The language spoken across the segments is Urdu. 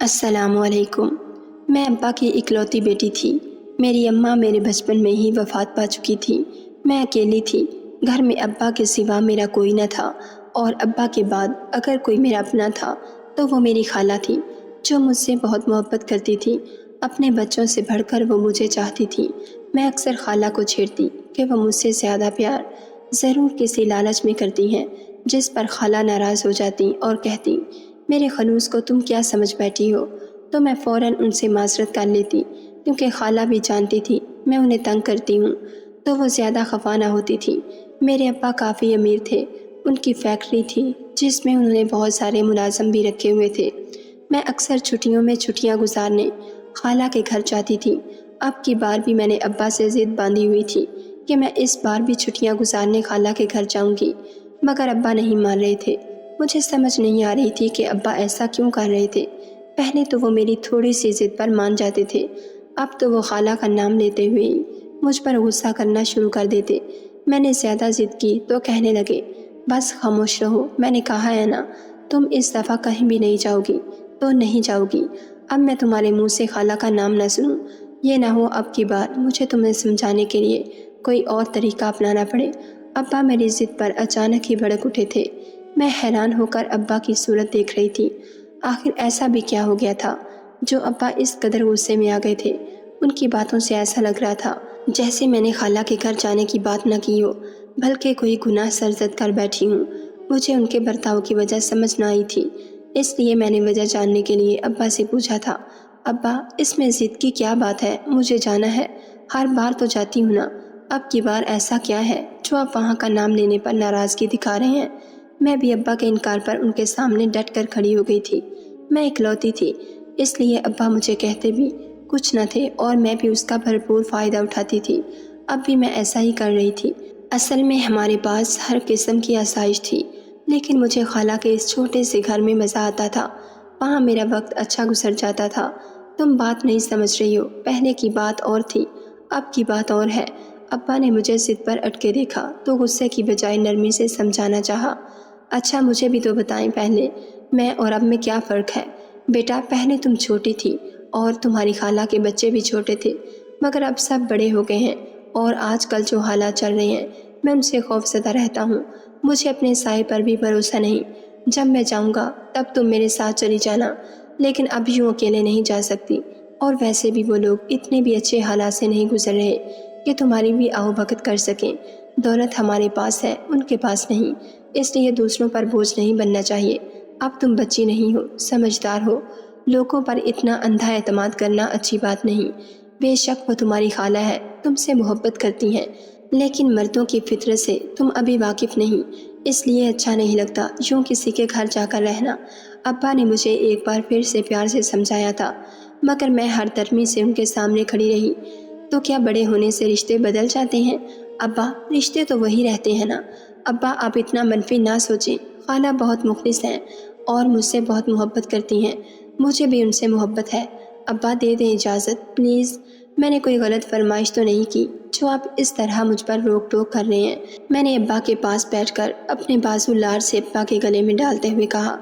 السلام علیکم۔ میں ابا کی اکلوتی بیٹی تھی۔ میری اماں میرے بچپن میں ہی وفات پا چکی تھی۔ میں اکیلی تھی۔ گھر میں ابا کے سوا میرا کوئی نہ تھا، اور ابا کے بعد اگر کوئی میرا اپنا تھا تو وہ میری خالہ تھی، جو مجھ سے بہت محبت کرتی تھی۔ اپنے بچوں سے بڑھ کر وہ مجھے چاہتی تھی۔ میں اکثر خالہ کو چھیڑتی کہ وہ مجھ سے زیادہ پیار ضرور کسی لالچ میں کرتی ہیں، جس پر خالہ ناراض ہو جاتی اور کہتی، میرے خلوص کو تم کیا سمجھ بیٹھی ہو؟ تو میں فوراً ان سے معذرت کر لیتی، کیونکہ خالہ بھی جانتی تھی میں انہیں تنگ کرتی ہوں، تو وہ زیادہ خفا نہ ہوتی تھی۔ میرے ابا کافی امیر تھے۔ ان کی فیکٹری تھی جس میں انہوں نے بہت سارے ملازم بھی رکھے ہوئے تھے۔ میں اکثر چھٹیوں میں چھٹیاں گزارنے خالہ کے گھر جاتی تھی۔ اب کی بار بھی میں نے ابا سے ضد باندھی ہوئی تھی کہ میں اس بار بھی چھٹیاں گزارنے خالہ کے گھر جاؤں گی، مگر ابا نہیں مان رہے تھے۔ مجھے سمجھ نہیں آ رہی تھی کہ ابا ایسا کیوں کر رہے تھے۔ پہلے تو وہ میری تھوڑی سی ضد پر مان جاتے تھے، اب تو وہ خالہ کا نام لیتے ہوئے ہی مجھ پر غصہ کرنا شروع کر دیتے۔ میں نے زیادہ ضد کی تو کہنے لگے، بس خاموش رہو، میں نے کہا ہے نا، تم اس دفعہ کہیں بھی نہیں جاؤ گی تو نہیں جاؤ گی۔ اب میں تمہارے منہ سے خالہ کا نام نہ سنوں، یہ نہ ہو اب کی بار مجھے تمہیں سمجھانے کے لیے کوئی اور طریقہ اپنانا پڑے۔ ابا میری ضد پر اچانک ہی بھڑک اٹھے تھے۔ میں حیران ہو کر ابا کی صورت دیکھ رہی تھی۔ آخر ایسا بھی کیا ہو گیا تھا جو ابا اس قدر غصے میں آ گئے تھے؟ ان کی باتوں سے ایسا لگ رہا تھا جیسے میں نے خالہ کے گھر جانے کی بات نہ کی ہو، بلکہ کوئی گناہ سرزد کر بیٹھی ہوں۔ مجھے ان کے برتاؤ کی وجہ سمجھ نہ آئی تھی، اس لیے میں نے وجہ جاننے کے لیے ابا سے پوچھا تھا، ابا اس میں ضد کی کیا بات ہے؟ مجھے جانا ہے، ہر بار تو جاتی ہوں نا، اب کی بار ایسا کیا ہے جو آپ وہاں کا نام لینے پر ناراضگی دکھا رہے ہیں؟ میں بھی ابا کے انکار پر ان کے سامنے ڈٹ کر کھڑی ہو گئی تھی۔ میں اکلوتی تھی، اس لیے ابا مجھے کہتے بھی کچھ نہ تھے، اور میں بھی اس کا بھرپور فائدہ اٹھاتی تھی۔ اب بھی میں ایسا ہی کر رہی تھی۔ اصل میں ہمارے پاس ہر قسم کی آسائش تھی، لیکن مجھے خالہ کے اس چھوٹے سے گھر میں مزہ آتا تھا، وہاں میرا وقت اچھا گزر جاتا تھا۔ تم بات نہیں سمجھ رہی ہو، پہلے کی بات اور تھی، اب کی بات اور ہے۔ ابا نے مجھے ضد پر اٹکے دیکھا تو غصے کی بجائے نرمی سے سمجھانا چاہا، اچھا مجھے بھی تو بتائیں پہلے، میں اور اب میں کیا فرق ہے؟ بیٹا پہلے تم چھوٹی تھی اور تمہاری خالہ کے بچے بھی چھوٹے تھے، مگر اب سب بڑے ہو گئے ہیں، اور آج کل جو حالات چل رہے ہیں میں ان سے خوفزدہ رہتا ہوں۔ مجھے اپنے سائے پر بھی بھروسہ نہیں۔ جب میں جاؤں گا تب تم میرے ساتھ چلی جانا، لیکن اب یوں اکیلے نہیں جا سکتی، اور ویسے بھی وہ لوگ اتنے بھی اچھے حالات سے نہیں گزر رہے کہ تمہاری بھی آؤ بھگت کر سکیں۔ دولت ہمارے پاس ہے، ان کے پاس نہیں، اس لیے دوسروں پر بوجھ نہیں بننا چاہیے۔ اب تم بچی نہیں ہو، سمجھدار ہو، لوگوں پر اتنا اندھا اعتماد کرنا اچھی بات نہیں۔ بے شک وہ تمہاری خالہ ہے، تم سے محبت کرتی ہیں، لیکن مردوں کی فطرت سے تم ابھی واقف نہیں، اس لیے اچھا نہیں لگتا یوں کسی کے گھر جا کر رہنا۔ ابا نے مجھے ایک بار پھر سے پیار سے سمجھایا تھا، مگر میں ہر درمی سے ان کے سامنے کھڑی رہی۔ تو کیا بڑے ہونے سے رشتے بدل جاتے ہیں؟ ابا رشتے تو وہی رہتے ہیں نا۔ ابا آپ اتنا منفی نہ سوچیں، خالہ بہت مخلص ہیں اور مجھ سے بہت محبت کرتی ہیں، مجھے بھی ان سے محبت ہے۔ ابا دے دیں اجازت پلیز، میں نے کوئی غلط فرمائش تو نہیں کی جو آپ اس طرح مجھ پر روک ٹوک کر رہے ہیں؟ میں نے ابا کے پاس بیٹھ کر اپنے بازو لار سے ابا کے گلے میں ڈالتے ہوئے کہا،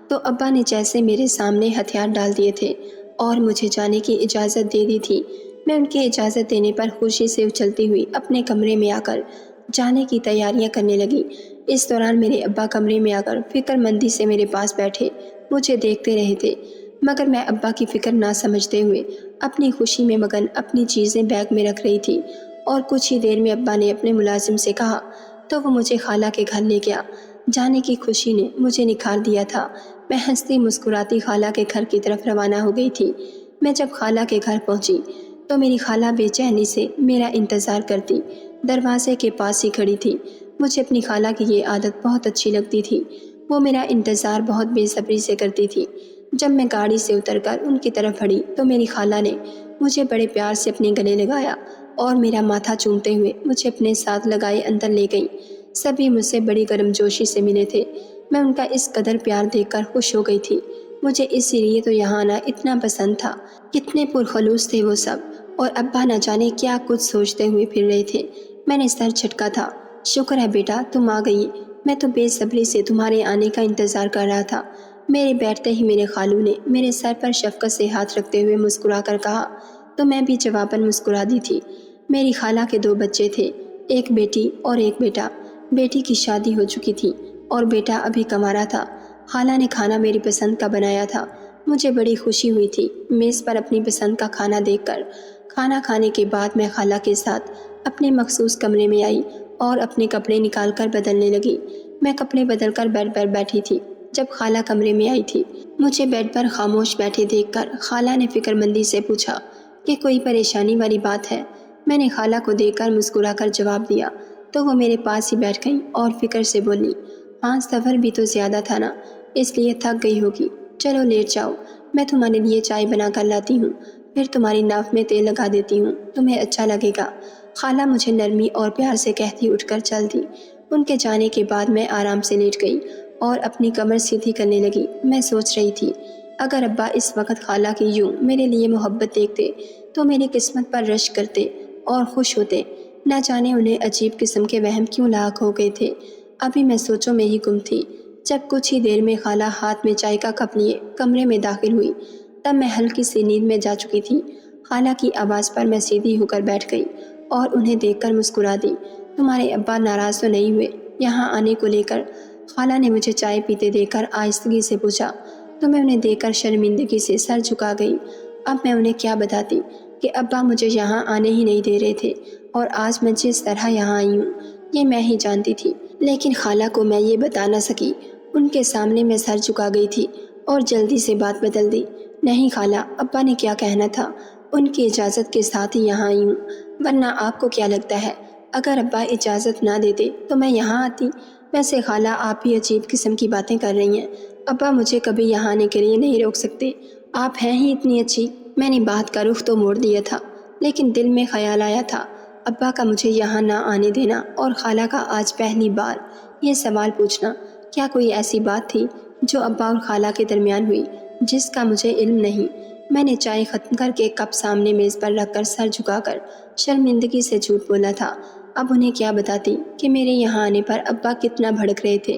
تو ابا نے جیسے میرے سامنے ہتھیار ڈال دیے تھے اور مجھے جانے کی اجازت دے دی تھی۔ میں ان کی اجازت دینے پر خوشی سے اچھلتی ہوئی اپنے کمرے میں آ کر جانے کی تیاریاں کرنے لگی۔ اس دوران میرے ابا کمرے میں آ کر فکر مندی سے میرے پاس بیٹھے مجھے دیکھتے رہے تھے، مگر میں ابا کی فکر نہ سمجھتے ہوئے اپنی خوشی میں مگن اپنی چیزیں بیگ میں رکھ رہی تھی، اور کچھ ہی دیر میں ابا نے اپنے ملازم سے کہا تو وہ مجھے خالہ کے گھر لے گیا۔ جانے کی خوشی نے مجھے نکھار دیا تھا۔ میں ہنستی مسکراتی خالہ کے گھر کی طرف روانہ ہو گئی تھی۔ میں جب خالہ کے گھر پہنچی تو میری خالہ بے چینی سے میرا انتظار کرتی دروازے کے پاس ہی کھڑی تھی۔ مجھے اپنی خالہ کی یہ عادت بہت اچھی لگتی تھی، وہ میرا انتظار بہت بے صبری سے کرتی تھی۔ جب میں گاڑی سے اتر کر ان کی طرف بڑھی تو میری خالہ نے مجھے بڑے پیار سے اپنے گلے لگایا اور میرا ماتھا چومتے ہوئے مجھے اپنے ساتھ لگائے اندر لے گئی۔ سبھی مجھ سے بڑی گرم جوشی سے ملے تھے۔ میں ان کا اس قدر پیار دیکھ کر خوش ہو گئی تھی، مجھے اسی لیے تو یہاں آنا اتنا پسند تھا۔ کتنے پرخلوص تھے وہ سب، اور ابا نہ جانے کیا کچھ سوچتے ہوئے پھر رہے تھے۔ میں نے سر جھٹکا تھا۔ شکر ہے بیٹا تم آ گئی، میں تو بے صبری سے تمہارے آنے کا انتظار کر رہا تھا۔ میرے بیٹھتے ہی میرے خالو نے میرے سر پر شفقت سے ہاتھ رکھتے ہوئے مسکرا کر کہا تو میں بھی جواباً مسکرا دی تھی۔ میری خالہ کے 2 بچے تھے، ایک بیٹی اور ایک بیٹا۔ بیٹی کی شادی ہو چکی تھی اور بیٹا ابھی کما رہا تھا۔ خالہ نے کھانا میری پسند کا بنایا تھا، مجھے بڑی خوشی ہوئی تھی میز پر اپنی پسند کا کھانا دیکھ کر۔ کھانا کھانے کے بعد میں خالہ کے ساتھ اپنے مخصوص کمرے میں آئی اور اپنے کپڑے نکال کر بدلنے لگی۔ میں کپڑے بدل کر بیڈ پر بیٹھی تھی جب خالہ کمرے میں آئی تھی۔ مجھے بیڈ پر خاموش بیٹھے دیکھ کر خالہ نے فکر مندی سے پوچھا کہ کوئی پریشانی والی بات ہے؟ میں نے خالہ کو دیکھ کر مسکرا کر جواب دیا تو وہ میرے پاس ہی بیٹھ گئیں اور فکر سے بولی، ہاں سفر بھی تو زیادہ تھا نا، اس لیے تھک گئی ہوگی، چلو لیٹ جاؤ، میں تمہارے لیے چائے بنا کر لاتی ہوں، پھر تمہاری ناف میں تیل لگا دیتی ہوں، تمہیں اچھا لگے گا۔ خالہ مجھے نرمی اور پیار سے کہتی اٹھ کر چل دی۔ ان کے جانے کے بعد میں آرام سے لیٹ گئی اور اپنی کمر سیدھی کرنے لگی۔ میں سوچ رہی تھی اگر ابا اس وقت خالہ کی یوں میرے لیے محبت دیکھتے تو میری قسمت پر رشک کرتے اور خوش ہوتے۔ نہ جانے انہیں عجیب قسم کے وہم کیوں لاحق ہو گئے تھے۔ ابھی میں سوچوں میں ہی گم تھی جب کچھ ہی دیر میں خالہ ہاتھ میں چائے کا کپ لیے کمرے میں داخل ہوئی۔ تب میں ہلکی سی نیند میں جا چکی تھی۔ خالہ کی آواز پر میں سیدھی ہو کر بیٹھ گئی اور انہیں دیکھ کر مسکرا دی۔ تمہارے ابا ناراض تو نہیں ہوئے یہاں آنے کو لے کر؟ خالہ نے مجھے چائے پیتے دیکھ کر آہستگی سے پوچھا تو میں انہیں دیکھ کر شرمندگی سے سر جھکا گئی۔ اب میں انہیں کیا بتاتی کہ ابا مجھے یہاں آنے ہی نہیں دے رہے تھے اور آج میں جس طرح یہاں آئی ہوں یہ میں ہی جانتی تھی، لیکن خالہ کو میں یہ بتا نہ سکی۔ ان کے سامنے میں سر جھکا گئی تھی اور جلدی سے بات بدل دی۔ نہیں خالہ، ابا نے کیا کہنا تھا ان کی اجازت کے ساتھ ہی یہاں آئی ہوں، ورنہ آپ کو کیا لگتا ہے اگر ابا اجازت نہ دیتے تو میں یہاں آتی؟ ویسے خالہ آپ بھی عجیب قسم کی باتیں کر رہی ہیں، ابا مجھے کبھی یہاں آنے کے لیے نہیں روک سکتے، آپ ہیں ہی اتنی اچھی۔ میں نے بات کا رخ تو موڑ دیا تھا لیکن دل میں خیال آیا تھا ابا کا مجھے یہاں نہ آنے دینا اور خالہ کا آج پہلی بار یہ سوال پوچھنا، کیا کوئی ایسی بات تھی جو ابا اور خالہ کے درمیان ہوئی جس کا مجھے علم نہیں؟ میں نے چائے ختم کر کے کپ سامنے میز پر رکھ کر سر جھکا کر شرمندگی سے جھوٹ بولا تھا۔ اب انہیں کیا بتاتی کہ میرے یہاں آنے پر ابا کتنا بھڑک رہے تھے۔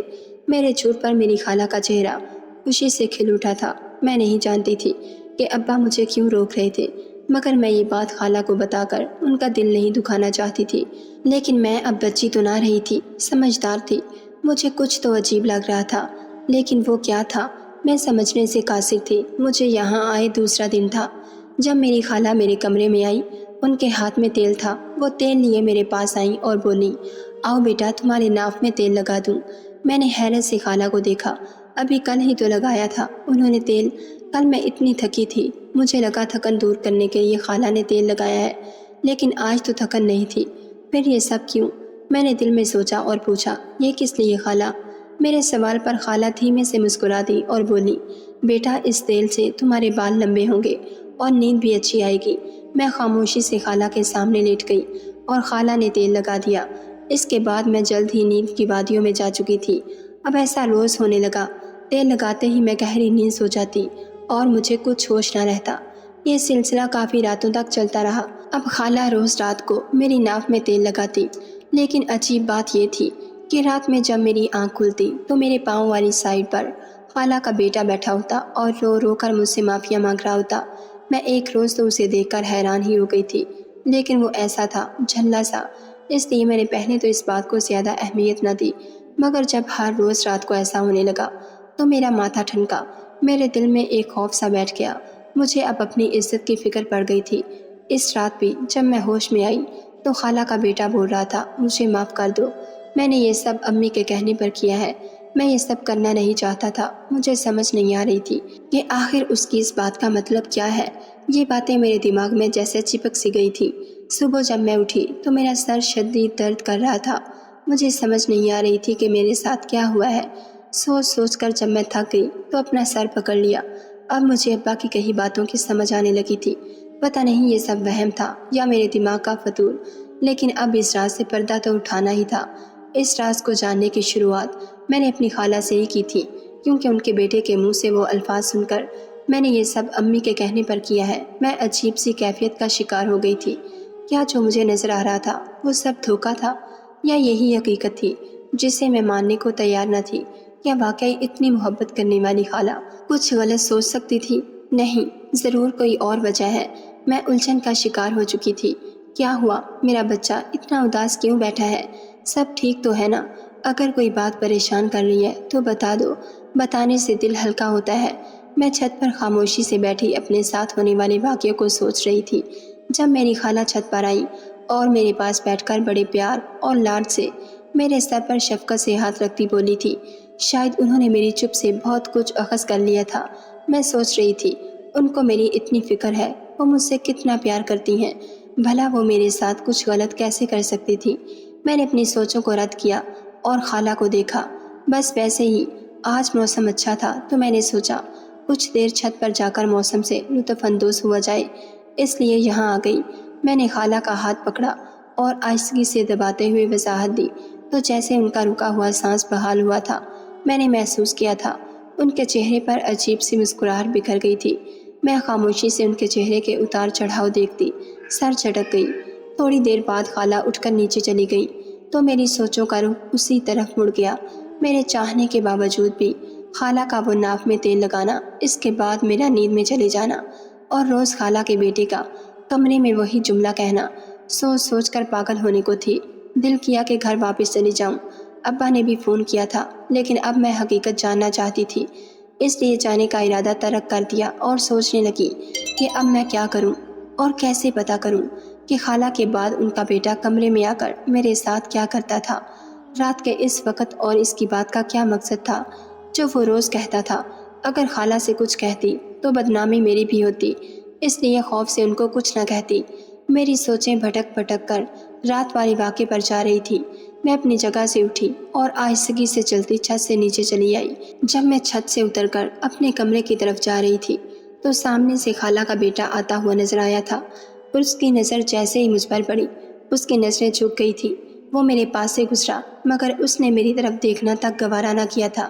میرے جھوٹ پر میری خالہ کا چہرہ خوشی سے کھل اٹھا تھا۔ میں نہیں جانتی تھی کہ ابا مجھے کیوں روک رہے تھے، مگر میں یہ بات خالہ کو بتا کر ان کا دل نہیں دکھانا چاہتی تھی۔ لیکن میں اب بچی تو نہ رہی تھی، سمجھدار تھی۔ مجھے کچھ تو عجیب لگ رہا تھا لیکن وہ کیا تھا میں سمجھنے سے قاصر تھی۔ مجھے یہاں آئے دوسرا دن تھا جب میری خالہ میرے کمرے میں آئی، ان کے ہاتھ میں تیل تھا۔ وہ تیل لیے میرے پاس آئیں اور بولی، آؤ بیٹا تمہارے ناف میں تیل لگا دوں۔ میں نے حیرت سے خالہ کو دیکھا، ابھی کل ہی تو لگایا تھا انہوں نے تیل۔ کل میں اتنی تھکی تھی مجھے لگا تھکن دور کرنے کے لیے خالہ نے تیل لگایا ہے، لیکن آج تو تھکن نہیں تھی، پھر یہ سب کیوں؟ میں نے دل میں سوچا اور پوچھا، یہ کس لیے خالہ؟ میرے سوال پر خالہ دھیمے سے مسکرا دی اور بولی، بیٹا اس تیل سے تمہارے بال لمبے ہوں گے اور نیند بھی اچھی آئے گی۔ میں خاموشی سے خالہ کے سامنے لیٹ گئی اور خالہ نے تیل لگا دیا۔ اس کے بعد میں جلد ہی نیند کی وادیوں میں جا چکی تھی۔ اب ایسا روز ہونے لگا، تیل لگاتے ہی میں گہری نیند سو جاتی اور مجھے کچھ ہوش نہ رہتا۔ یہ سلسلہ کافی راتوں تک چلتا رہا۔ اب خالہ روز رات کو میری ناف میں تیل لگاتی، لیکن عجیب بات یہ تھی کہ رات میں جب میری آنکھ کھلتی تو میرے پاؤں والی سائڈ پر خالہ کا بیٹا بیٹھا ہوتا اور رو رو کر مجھ سے معافیا مانگ رہا ہوتا۔ میں ایک روز تو اسے دیکھ کر حیران ہی ہو گئی تھی، لیکن وہ ایسا تھا جھلا سا، اس لیے میں نے پہلے تو اس بات کو زیادہ اہمیت نہ دی، مگر جب ہر روز رات کو ایسا ہونے لگا تو میرا ماتھا ٹھنکا، میرے دل میں ایک خوف سا بیٹھ گیا۔ مجھے اب اپنی عزت کی فکر پڑ گئی تھی۔ اس رات بھی جب میں ہوش میں آئی تو خالہ کا بیٹا بول رہا تھا، مجھے معاف کر دو، میں نے یہ سب امی کے کہنے پر کیا ہے، میں یہ سب کرنا نہیں چاہتا تھا۔ مجھے سمجھ نہیں آ رہی تھی کہ آخر اس کی اس بات کا مطلب کیا ہے۔ یہ باتیں میرے دماغ میں جیسے چپک سی گئی تھی۔ صبح جب میں اٹھی تو میرا سر شدید درد کر رہا تھا۔ مجھے سمجھ نہیں آ رہی تھی کہ میرے ساتھ کیا ہوا ہے۔ سوچ سوچ کر جب میں تھک گئی تو اپنا سر پکڑ لیا۔ اب مجھے ابا کی کئی باتوں کی سمجھ آنے لگی تھی۔ پتہ نہیں یہ سب وہم تھا یا میرے دماغ کا فتور، لیکن اب اس راز سے پردہ تو اٹھانا ہی تھا۔ اس راز کو جاننے کی شروعات میں نے اپنی خالہ سے ہی کی تھی، کیونکہ ان کے بیٹے کے منہ سے وہ الفاظ سن کر میں نے یہ سب امی کے کہنے پر کیا ہے۔ میں عجیب سی کیفیت کا شکار ہو گئی تھی۔ کیا جو مجھے نظر آ رہا تھا وہ سب دھوکہ تھا یا یہی حقیقت تھی جسے میں ماننے کو تیار نہ تھی؟ یا واقعی اتنی محبت کرنے والی خالہ کچھ غلط سوچ سکتی تھی؟ نہیں، ضرور کوئی اور وجہ ہے۔ میں الجھن کا شکار ہو چکی تھی۔ کیا ہوا؟ میرا بچہ اتنا اداس کیوں بیٹھا ہے؟ سب ٹھیک تو ہے نا؟ اگر کوئی بات پریشان کر رہی ہے تو بتا دو، بتانے سے دل ہلکا ہوتا ہے۔ میں چھت پر خاموشی سے بیٹھی اپنے ساتھ ہونے والے واقعے کو سوچ رہی تھی جب میری خالہ چھت پر آئی اور میرے پاس بیٹھ کر بڑے پیار اور لاڈ سے میرے سر پر شفقت سے ہاتھ رکھتی بولی تھی۔ شاید انہوں نے میری چپ سے بہت کچھ اخذ کر لیا تھا۔ میں سوچ رہی تھی ان کو میری اتنی فکر ہے، وہ مجھ سے کتنا پیار کرتی ہیں، بھلا وہ میرے ساتھ کچھ غلط کیسے کر سکتی تھی؟ میں نے اپنی سوچوں کو رد کیا اور خالہ کو دیکھا۔ بس ویسے ہی آج موسم اچھا تھا تو میں نے سوچا کچھ دیر چھت پر جا کر موسم سے لطف اندوز ہوا جائے، اس لیے یہاں آ گئی۔ میں نے خالہ کا ہاتھ پکڑا اور آہستگی سے دباتے ہوئے وضاحت دی تو جیسے ان کا رکا ہوا سانس بحال ہوا تھا۔ میں نے محسوس کیا تھا ان کے چہرے پر عجیب سی مسکراہٹ بکھر گئی تھی۔ میں خاموشی سے ان کے چہرے کے اتار چڑھاؤ دیکھتی سر چٹک گئی۔ تھوڑی دیر بعد خالہ اٹھ کر نیچے چلی گئی تو میری سوچوں کا رخ اسی طرف مڑ گیا۔ میرے چاہنے کے باوجود بھی خالہ کا وہ ناک میں تیل لگانا، اس کے بعد میرا نیند میں چلے جانا اور روز خالہ کے بیٹے کا کمرے میں وہی جملہ کہنا سوچ سوچ کر پاگل ہونے کو تھی۔ دل کیا کہ گھر واپس چلی جاؤں۔ ابا نے بھی فون کیا تھا لیکن اب میں حقیقت جاننا چاہتی تھی، اس لیے جانے کا ارادہ ترک کر دیا اور سوچنے لگی کہ اب میں کیا کروں اور کیسے پتہ کروں کہ خالہ کے بعد ان کا بیٹا کمرے میں آ کر میرے ساتھ کیا کرتا تھا، رات کے اس وقت، اور اس کی بات کا کیا مقصد تھا جو وہ روز کہتا تھا۔ اگر خالہ سے کچھ کہتی تو بدنامی میری بھی ہوتی، اس لیے خوف سے ان کو کچھ نہ کہتی۔ میری سوچیں بھٹک بھٹک کر رات والے واقعے پر جا رہی تھی۔ میں اپنی جگہ سے اٹھی اور آہستگی سے چلتی چھت سے نیچے چلی آئی۔ جب میں چھت سے اتر کر اپنے کمرے کی طرف جا رہی تھی تو سامنے سے خالہ کا بیٹا آتا ہوا نظر آیا تھا۔ اس کی نظر جیسے ہی مجھ پر پڑی، اس کی نظریں جھک گئی تھی۔ وہ میرے پاس سے گزرا مگر اس نے میری طرف دیکھنا تک گوارا نہ کیا تھا۔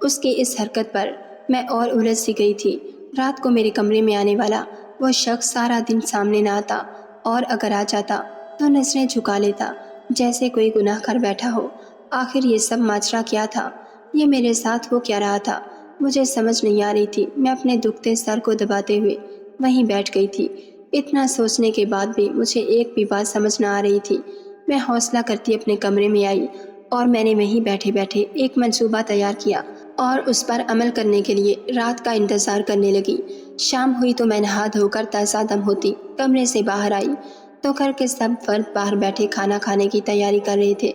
اس کی اس حرکت پر میں اور الجھ سی گئی تھی۔ رات کو میرے کمرے میں آنے والا وہ شخص سارا دن سامنے نہ آتا، اور اگر آ جاتا تو نظریں جھکا لیتا جیسے کوئی گناہ کر بیٹھا ہو۔ آخر یہ سب ماجرا کیا تھا؟ یہ میرے ساتھ ہو کیا رہا تھا؟ مجھے سمجھ نہیں آ رہی تھی۔ میں اپنے دکھتے سر کو دباتے ہوئے وہیں بیٹھ گئی تھی۔ اتنا سوچنے کے بعد بھی مجھے ایک بھی بات سمجھ نہ آ رہی تھی۔ میں حوصلہ کرتی اپنے کمرے میں آئی اور میں نے وہیں بیٹھے بیٹھے ایک منصوبہ تیار کیا اور اس پر عمل کرنے کے لیے رات کا انتظار کرنے لگی۔ شام ہوئی تو میں نہا دھو کر تازہ دم ہوتی کمرے سے باہر آئی تو گھر کے سب فرد باہر بیٹھے کھانا کھانے کی تیاری کر رہے تھے۔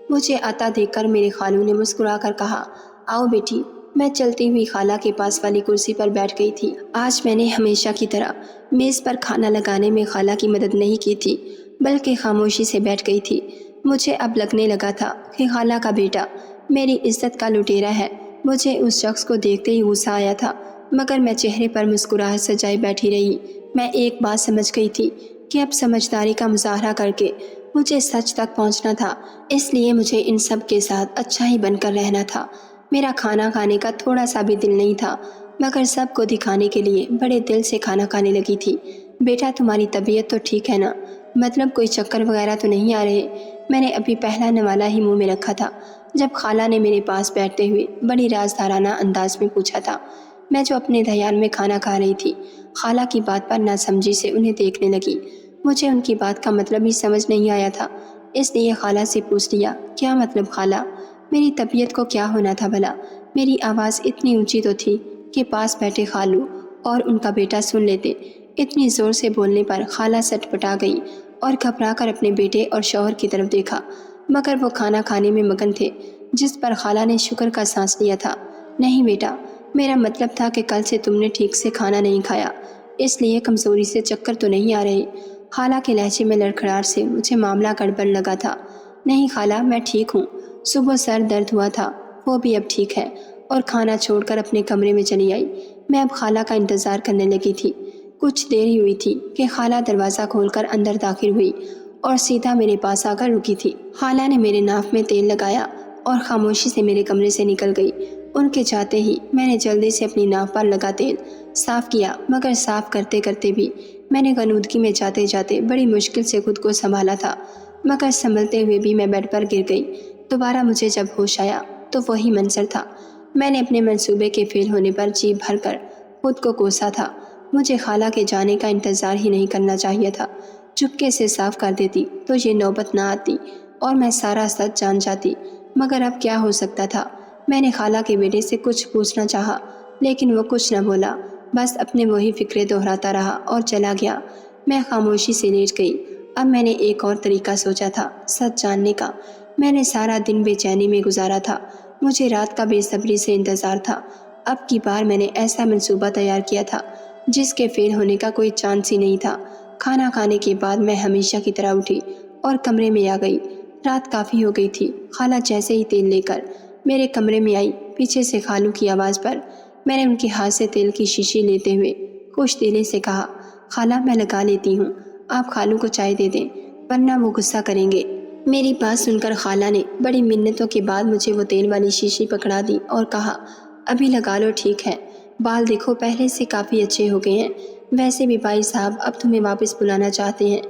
مجھے آتا دیکھ کر میرے خالو نے مسکرا کر کہا، آؤ بیٹی۔ میں چلتی ہوئی خالہ کے پاس والی کرسی پر بیٹھ گئی تھی۔ آج میں نے ہمیشہ کی طرح میز پر کھانا لگانے میں خالہ کی مدد نہیں کی تھی بلکہ خاموشی سے بیٹھ گئی تھی۔ مجھے اب لگنے لگا تھا کہ خالہ کا بیٹا میری عزت کا لٹیرا ہے۔ مجھے اس شخص کو دیکھتے ہی غصہ آیا تھا مگر میں چہرے پر مسکراہٹ سجائے بیٹھی رہی۔ میں ایک بات سمجھ گئی تھی کہ اب سمجھداری کا مظاہرہ کر کے مجھے سچ تک پہنچنا تھا، اس لیے مجھے ان سب کے ساتھ اچھا ہی بن کر رہنا تھا۔ میرا کھانا کھانے کا تھوڑا سا بھی دل نہیں تھا مگر سب کو دکھانے کے لیے بڑے دل سے کھانا کھانے لگی تھی۔ بیٹا تمہاری طبیعت تو ٹھیک ہے نا؟ مطلب کوئی چکر وغیرہ تو نہیں آ رہے؟ میں نے ابھی پہلا نوالا ہی منہ میں رکھا تھا جب خالہ نے میرے پاس بیٹھتے ہوئے بڑی رازدارانہ انداز میں پوچھا تھا۔ میں جو اپنے دھیان میں کھانا کھا رہی تھی خالہ کی بات پر ناسمجھی سے انہیں دیکھنے لگی۔ مجھے ان کی بات کا مطلب ہی سمجھ نہیں آیا تھا، اس لیے خالہ سے پوچھ لیا، کیا مطلب خالہ؟ میری طبیعت کو کیا ہونا تھا بھلا؟ میری آواز اتنی اونچی تو تھی کہ پاس بیٹھے خالو اور ان کا بیٹا سن لیتے۔ اتنی زور سے بولنے پر خالہ سٹ پٹا گئی اور گھبرا کر اپنے بیٹے اور شوہر کی طرف دیکھا مگر وہ کھانا کھانے میں مگن تھے، جس پر خالہ نے شکر کا سانس لیا تھا۔ نہیں بیٹا، میرا مطلب تھا کہ کل سے تم نے ٹھیک سے کھانا نہیں کھایا، اس لیے کمزوری سے چکر تو نہیں آ رہے۔ خالہ کے لہجے میں لڑکھڑاہٹ سے مجھے معاملہ گڑبڑ لگا تھا۔ نہیں خالہ، میں ٹھیک ہوں، صبح سر درد ہوا تھا وہ بھی اب ٹھیک ہے، اور کھانا چھوڑ کر اپنے کمرے میں چلی آئی۔ میں اب خالہ کا انتظار کرنے لگی تھی۔ کچھ دیر ہی ہوئی تھی کہ خالہ دروازہ کھول کر اندر داخل ہوئی اور سیدھا میرے پاس آ کر رکی تھی۔ خالہ نے میرے ناف میں تیل لگایا اور خاموشی سے میرے کمرے سے نکل گئی۔ ان کے جاتے ہی میں نے جلدی سے اپنی ناف پر لگا تیل صاف کیا مگر صاف کرتے کرتے بھی میں نے غنودگی میں جاتے جاتے بڑی مشکل سے خود کو سنبھالا تھا مگر سنبھلتے ہوئے بھی میں بیڈ پر گر گئی۔ دوبارہ مجھے جب ہوش آیا تو وہی منظر تھا۔ میں نے اپنے منصوبے کے فیل ہونے پر جی بھر کر خود کو کوسا تھا۔ مجھے خالہ کے جانے کا انتظار ہی نہیں کرنا چاہیے تھا۔ چپکے سے صاف کر دیتی تو یہ نوبت نہ آتی اور میں سارا سچ جان جاتی، مگر اب کیا ہو سکتا تھا؟ میں نے خالہ کے بیٹے سے کچھ پوچھنا چاہا، لیکن وہ کچھ نہ بولا، بس اپنے وہی فکرے دہراتا رہا اور چلا گیا۔ میں خاموشی سے لیٹ گئی۔ اب میں نے ایک اور طریقہ سوچا تھا سچ جاننے کا۔ میں نے سارا دن بے چینی میں گزارا تھا، مجھے رات کا بے صبری سے انتظار تھا۔ اب کی بار میں نے ایسا منصوبہ تیار کیا تھا جس کے فیل ہونے کا کوئی چانس ہی نہیں تھا۔ کھانا کھانے کے بعد میں ہمیشہ کی طرح اٹھی اور کمرے میں آ گئی۔ رات کافی ہو گئی تھی۔ خالہ جیسے ہی تیل لے کر میرے کمرے میں آئی، پیچھے سے خالو کی آواز پر میں نے ان کے ہاتھ سے تیل کی شیشی لیتے ہوئے خوش دلی سے کہا، خالہ میں لگا لیتی ہوں، آپ خالو کو چائے دے دیں ورنہ وہ غصہ کریں گے۔ میری بات سن کر خالہ نے بڑی منتوں کے بعد مجھے وہ تیل والی شیشی پکڑا دی اور کہا، ابھی لگا لو، ٹھیک ہے، بال دیکھو پہلے سے کافی اچھے ہو گئے ہیں۔ ویسے بھی بھائی صاحب اب تمہیں واپس بلانا چاہتے ہیں،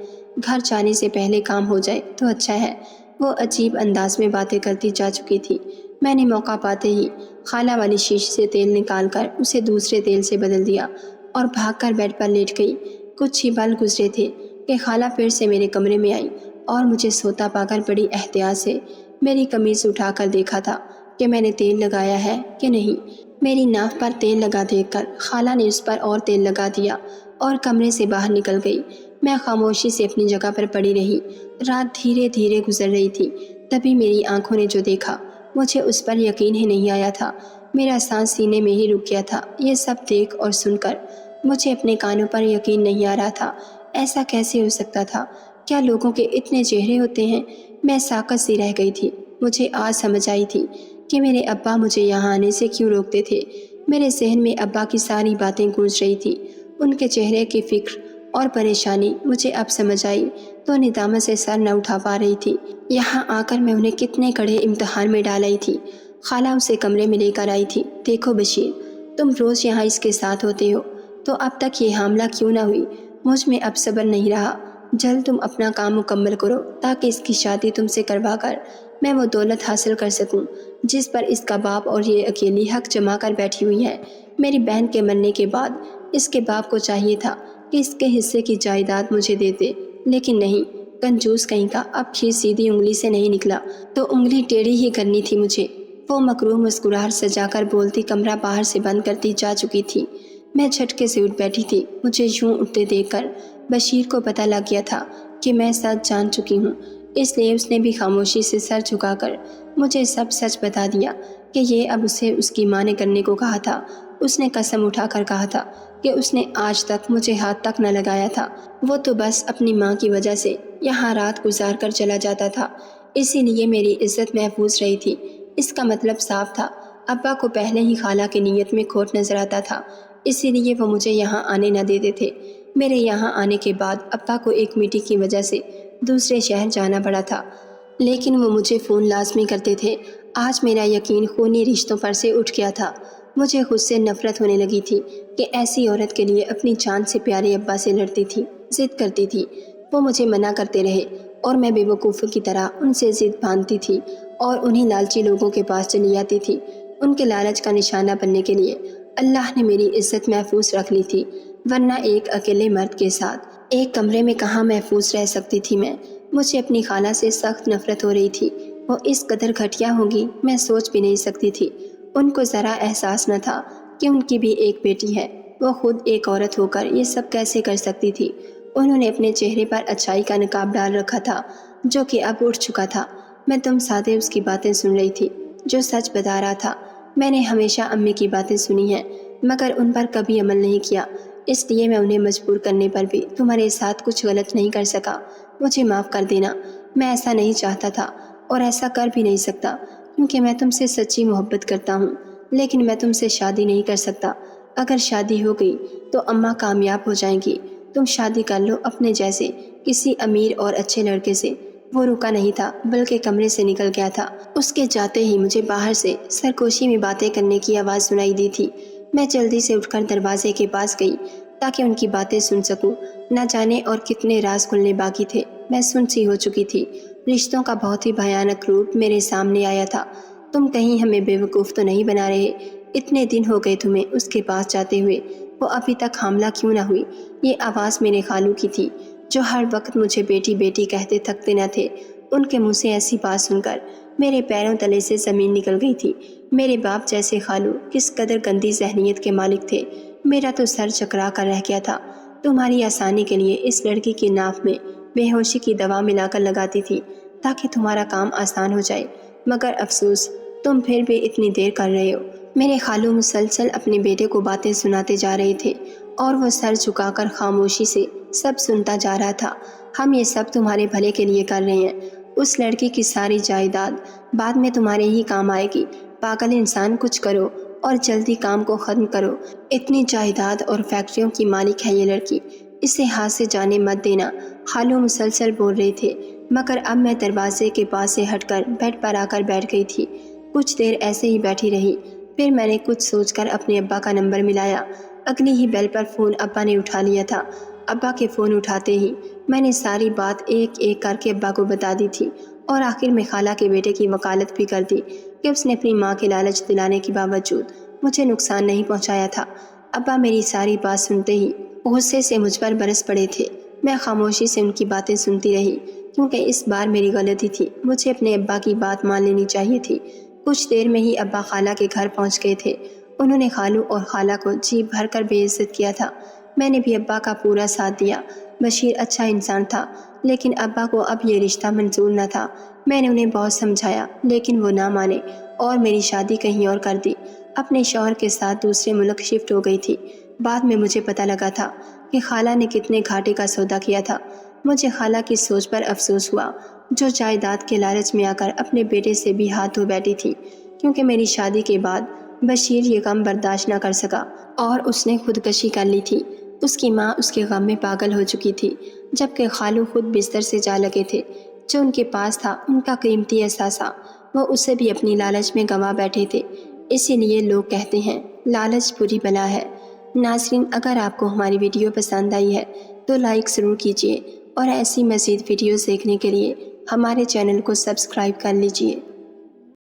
گھر جانے سے پہلے کام ہو جائے تو اچھا ہے۔ وہ عجیب انداز میں باتیں کرتی جا چکی تھی۔ میں نے موقع پاتے ہی خالہ والی شیشی سے تیل نکال کر اسے دوسرے تیل سے بدل دیا اور بھاگ کر بیڈ پر لیٹ گئی۔ کچھ ہی پل گزرے تھے کہ خالہ پھر سے میرے کمرے میں آئی اور مجھے سوتا پا کر بڑی احتیاط سے میری قمیض اٹھا کر دیکھا تھا کہ میں نے تیل لگایا ہے کہ نہیں۔ میری ناف پر تیل لگا دیکھ کر خالہ نے اس پر اور تیل لگا دیا اور کمرے سے باہر نکل گئی۔ میں خاموشی سے اپنی جگہ پر پڑی رہی۔ رات دھیرے دھیرے گزر رہی تھی، تبھی میری آنکھوں نے جو دیکھا مجھے اس پر یقین ہی نہیں آیا تھا۔ میرا سانس سینے میں ہی رک گیا تھا۔ یہ سب دیکھ اور سن کر مجھے اپنے کانوں پر یقین نہیں آ رہا تھا۔ ایسا کیسے ہو سکتا تھا؟ کیا لوگوں کے اتنے چہرے ہوتے ہیں؟ میں ساکت سی رہ گئی تھی۔ مجھے آج سمجھ آئی تھی کہ میرے ابا مجھے یہاں آنے سے کیوں روکتے تھے۔ میرے ذہن میں ابا کی ساری باتیں گونج رہی تھی، ان کے چہرے کی فکر اور پریشانی مجھے اب سمجھ آئی تو ندامت سے سر نہ اٹھا پا رہی تھی۔ یہاں آ کر میں انہیں کتنے کڑے امتحان میں ڈال آئی تھی۔ خالہ اسے کمرے میں لے کر آئی تھی۔ دیکھو بشیر، تم روز یہاں اس کے ساتھ ہوتے ہو تو اب تک یہ حاملہ کیوں نہ ہوئی؟ مجھ میں اب صبر نہیں رہا۔ جلد تم اپنا کام مکمل کرو تاکہ اس کی شادی تم سے کروا کر میں وہ دولت حاصل کر سکوں جس پر اس کا باپ اور یہ اکیلی حق جما کر بیٹھی ہوئی ہے۔ میری بہن کے مرنے کے بعد اس کے باپ کو چاہیے تھا کہ اس کے حصے کی جائیداد مجھے دے دے، لیکن نہیں، کنجوس کہیں کا۔ اب کھیر سیدھی انگلی سے نہیں نکلا تو انگلی ٹیڑھی ہی کرنی تھی مجھے۔ وہ مکروہ مسکراہٹ سجا کر بولتی کمرہ باہر سے بند کرتی جا چکی تھی۔ میں جھٹکے سے اٹھ بیٹھی تھی۔ مجھے یوں اٹھتے دیکھ کر بشیر کو پتہ لگ گیا تھا کہ میں سچ جان چکی ہوں، اس لیے اس نے بھی خاموشی سے سر جھکا کر مجھے سب سچ بتا دیا کہ یہ اب اسے اس کی ماں نے کرنے کو کہا تھا۔ اس نے قسم اٹھا کر کہا تھا کہ اس نے آج تک مجھے ہاتھ تک نہ لگایا تھا، وہ تو بس اپنی ماں کی وجہ سے یہاں رات گزار کر چلا جاتا تھا، اسی لیے میری عزت محفوظ رہی تھی۔ اس کا مطلب صاف تھا، ابا کو پہلے ہی خالہ کی نیت میں کھوٹ نظر آتا تھا، اسی لیے وہ مجھے یہاں آنے نہ دیتے تھے۔ میرے یہاں آنے کے بعد ابا کو ایک میٹنگ کی وجہ سے دوسرے شہر جانا پڑا تھا، لیکن وہ مجھے فون لازمی کرتے تھے۔ آج میرا یقین خونی رشتوں پر سے اٹھ گیا تھا۔ مجھے خود سے نفرت ہونے لگی تھی کہ ایسی عورت کے لیے اپنی جان سے پیارے ابا سے لڑتی تھی، ضد کرتی تھی۔ وہ مجھے منع کرتے رہے اور میں بے وقوفوں کی طرح ان سے ضد باندھتی تھی اور انہیں لالچی لوگوں کے پاس چلی جاتی تھی۔ ان کے لالچ کا نشانہ بننے کے لیے اللہ نے میری عزت محفوظ رکھ لی تھی، ورنہ ایک اکیلے مرد کے ساتھ ایک کمرے میں کہاں محفوظ رہ سکتی تھی میں۔ مجھے اپنی خالہ سے سخت نفرت ہو رہی تھی۔ وہ اس قدر گھٹیا ہوگی میں سوچ بھی نہیں سکتی تھی۔ ان کو ذرا احساس نہ تھا کہ ان کی بھی ایک بیٹی ہے۔ وہ خود ایک عورت ہو کر یہ سب کیسے کر سکتی تھی؟ انہوں نے اپنے چہرے پر اچھائی کا نقاب ڈال رکھا تھا جو کہ اب اٹھ چکا تھا۔ میں تم سادے اس کی باتیں سن رہی تھی جو سچ بتا رہا تھا۔ میں نے ہمیشہ امی کی باتیں سنی ہیں مگر ان پر کبھی عمل نہیں کیا، اس لیے میں انہیں مجبور کرنے پر بھی تمہارے ساتھ کچھ غلط نہیں کر سکا۔ مجھے معاف کر دینا، میں ایسا نہیں چاہتا تھا اور ایسا کر بھی نہیں سکتا کیونکہ میں تم سے سچی محبت کرتا ہوں، لیکن میں تم سے شادی نہیں کر سکتا۔ اگر شادی ہو گئی تو اماں کامیاب ہو جائیں گی۔ تم شادی کر لو اپنے جیسے کسی امیر اور اچھے لڑکے سے۔ وہ رکا نہیں تھا بلکہ کمرے سے نکل گیا تھا۔ اس کے جاتے ہی مجھے باہر سے سرکوشی میں باتیں کرنے کی آواز سنائی دی تھی۔ میں جلدی سے اٹھ کر دروازے کے پاس گئی تاکہ ان کی باتیں سن سکوں۔ نہ جانے اور کتنے راز کھلنے باقی تھے۔ میں سن سی ہو چکی تھی۔ رشتوں کا بہت ہی بھیانک روپ میرے سامنے آیا تھا۔ تم کہیں ہمیں بیوقوف تو نہیں بنا رہے؟ اتنے دن ہو گئے تمہیں اس کے پاس جاتے ہوئے، وہ ابھی تک حاملہ کیوں نہ ہوئی؟ یہ آواز میرے خالو کی تھی، جو ہر وقت مجھے بیٹی بیٹی کہتے تھکتے نہ تھے۔ ان کے منہ سے ایسی بات سن کر میرے پیروں تلے سے زمین نکل گئی تھی۔ میرے باپ جیسے خالو کس قدر گندی ذہنیت کے مالک تھے، میرا تو سر چکرا کر رہ گیا تھا۔ تمہاری آسانی کے لیے اس لڑکی کی ناف میں بے ہوشی کی دوا ملا کر لگاتی تھی تاکہ تمہارا کام آسان ہو جائے، مگر افسوس تم پھر بھی اتنی دیر کر رہے ہو۔ میرے خالو مسلسل اپنے بیٹے کو باتیں سناتے جا رہے تھے اور وہ سر جھکا کر خاموشی سے سب سنتا جا رہا تھا۔ ہم یہ سب تمہارے بھلے کے لیے کر رہے ہیں۔ اس لڑکی کی ساری جائیداد بعد میں تمہارے ہی کام آئے گی۔ پاگل انسان، کچھ کرو اور جلدی کام کو ختم کرو۔ اتنی جائیداد اور فیکٹریوں کی مالک ہے یہ لڑکی، اسے ہاتھ سے جانے مت دینا۔ خالو مسلسل بول رہے تھے، مگر اب میں دروازے کے پاس سے ہٹ کر بیڈ پر آ کر بیٹھ گئی تھی۔ کچھ دیر ایسے ہی بیٹھی رہی، پھر میں نے کچھ سوچ کر اپنے ابا کا نمبر ملایا۔ اگلی ہی بیل پر فون ابا نے اٹھا لیا تھا۔ ابا کے فون اٹھاتے ہی میں نے ساری بات ایک ایک کر کے ابا کو بتا دی تھی، اور آخر میں خالہ کے بیٹے کی وکالت بھی کر دی کہ اس نے اپنی ماں کے لالچ دلانے کے باوجود مجھے نقصان نہیں پہنچایا تھا۔ ابا میری ساری بات سنتے ہی غصے سے مجھ پر برس پڑے تھے۔ میں خاموشی سے ان کی باتیں سنتی رہی، کیونکہ اس بار میری غلطی تھی، مجھے اپنے ابا کی بات مان لینی چاہیے تھی۔ کچھ دیر میں ہی ابا خالہ کے گھر پہنچ گئے تھے۔ انہوں نے خالو اور خالہ کو جی بھر کر بے عزت کیا تھا۔ میں نے بھی ابا کا پورا ساتھ دیا۔ بشیر اچھا انسان تھا، لیکن ابا کو اب یہ رشتہ منظور نہ تھا۔ میں نے انہیں بہت سمجھایا، لیکن وہ نہ مانے اور میری شادی کہیں اور کر دی۔ اپنے شوہر کے ساتھ دوسرے ملک شفٹ ہو گئی تھی۔ بعد میں مجھے پتہ لگا تھا کہ خالہ نے کتنے گھاٹے کا سودا کیا تھا۔ مجھے خالہ کی سوچ پر افسوس ہوا، جو جائیداد کے لالچ میں آ کر اپنے بیٹے سے بھی ہاتھ دھو بیٹھی تھی، کیونکہ میری شادی کے بعد بشیر یہ غم برداشت نہ کر سکا اور اس نے خودکشی کر لی تھی۔ اس کی ماں اس کے غم میں پاگل ہو چکی تھی، جبکہ خالو خود بستر سے جا لگے تھے۔ جو ان کے پاس تھا، ان کا قیمتی اثاثہ، وہ اسے بھی اپنی لالچ میں گنوا بیٹھے تھے۔ اسی لیے لوگ کہتے ہیں لالچ بری بلا ہے۔ ناظرین، اگر آپ کو ہماری ویڈیو پسند آئی ہے تو لائک ضرور کیجیے، اور ایسی مزید ویڈیوز دیکھنے کے لیے ہمارے چینل کو سبسکرائب کر لیجیے۔